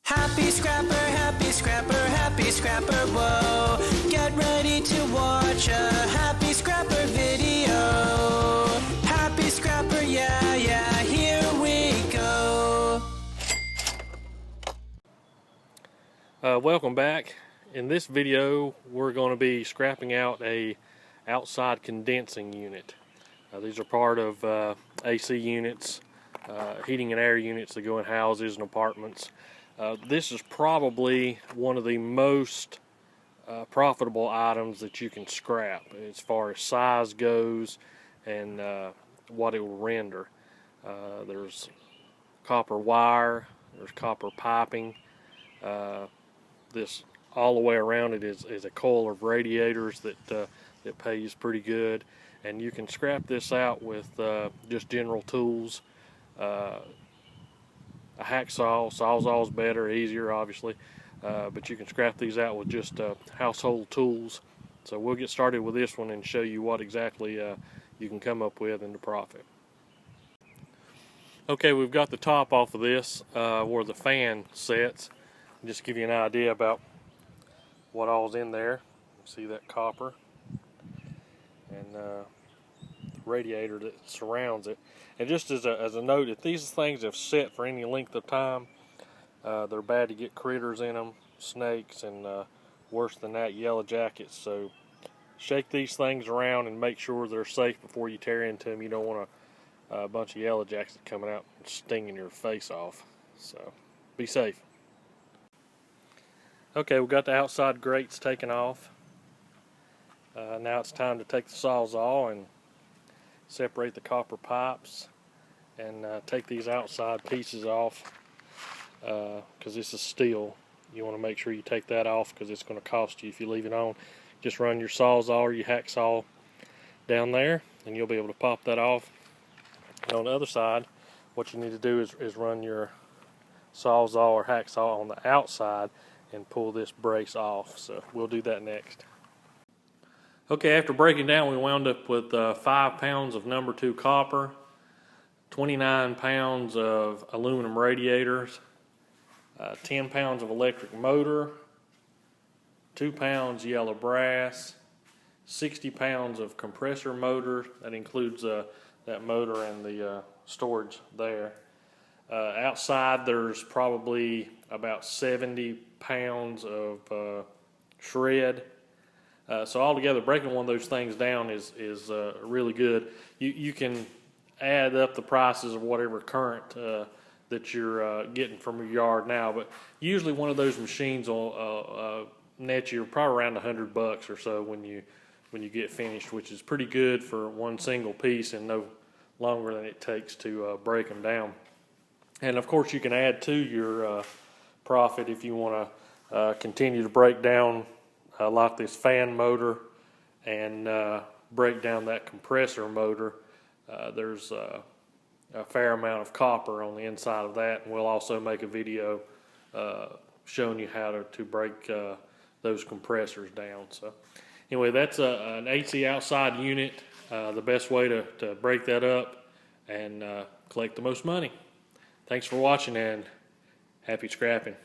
Happy scrapper, happy scrapper, happy scrapper, whoa. Get ready to watch a happy scrapper video. Happy scrapper, yeah, yeah, here we go. Welcome back. In this video we're going to be scrapping out a outside condensing unit. These are part of AC units, heating and air units that go in houses and apartments. This is probably one of the most profitable items that you can scrap as far as size goes and what it will render. There's copper wire, there's copper piping. This all the way around it is a coil of radiators that pays pretty good, and you can scrap this out with just general tools. A hacksaw, sawzall is better, easier obviously, but you can scrap these out with just household tools. So we'll get started with this one and show you what exactly you can come up with in the profit. Okay, we've got the top off of this where the fan sets. Just to give you an idea about what all's in there. See that copper and the radiator that surrounds it. And just as a note, if these things have set for any length of time, they're bad to get critters in them, snakes, and worse than that, yellow jackets. So shake these things around and make sure they're safe before you tear into them. You don't want a bunch of yellow jackets coming out and stinging your face off. So be safe. Okay, we've got the outside grates taken off. Now it's time to take the sawzall and separate the copper pipes and take these outside pieces off because this is steel. You want to make sure you take that off because it's going to cost you if you leave it on. Just run your sawzall or your hacksaw down there and you'll be able to pop that off. And on the other side, what you need to do is run your sawzall or hacksaw on the outside and pull this brace off. So we'll do that next. Okay, after breaking down, we wound up with 5 pounds of number 2 copper, 29 pounds of aluminum radiators, 10 pounds of electric motor, 2 pounds yellow brass, 60 pounds of compressor motor. That includes that motor and the storage there. Outside there's probably about 70 pounds of shred. So altogether, breaking one of those things down is really good. You can add up the prices of whatever current that you're getting from your yard now, but usually one of those machines will net you probably around $100 or so when you get finished, which is pretty good for one single piece and no longer than it takes to break them down. And of course, you can add to your profit if you want to continue to break down like this fan motor and break down that compressor motor. There's a fair amount of copper on the inside of that, and we'll also make a video showing you how to break those compressors down. So anyway, that's an AC outside unit, the best way to break that up and collect the most money. Thanks for watching and happy scrapping.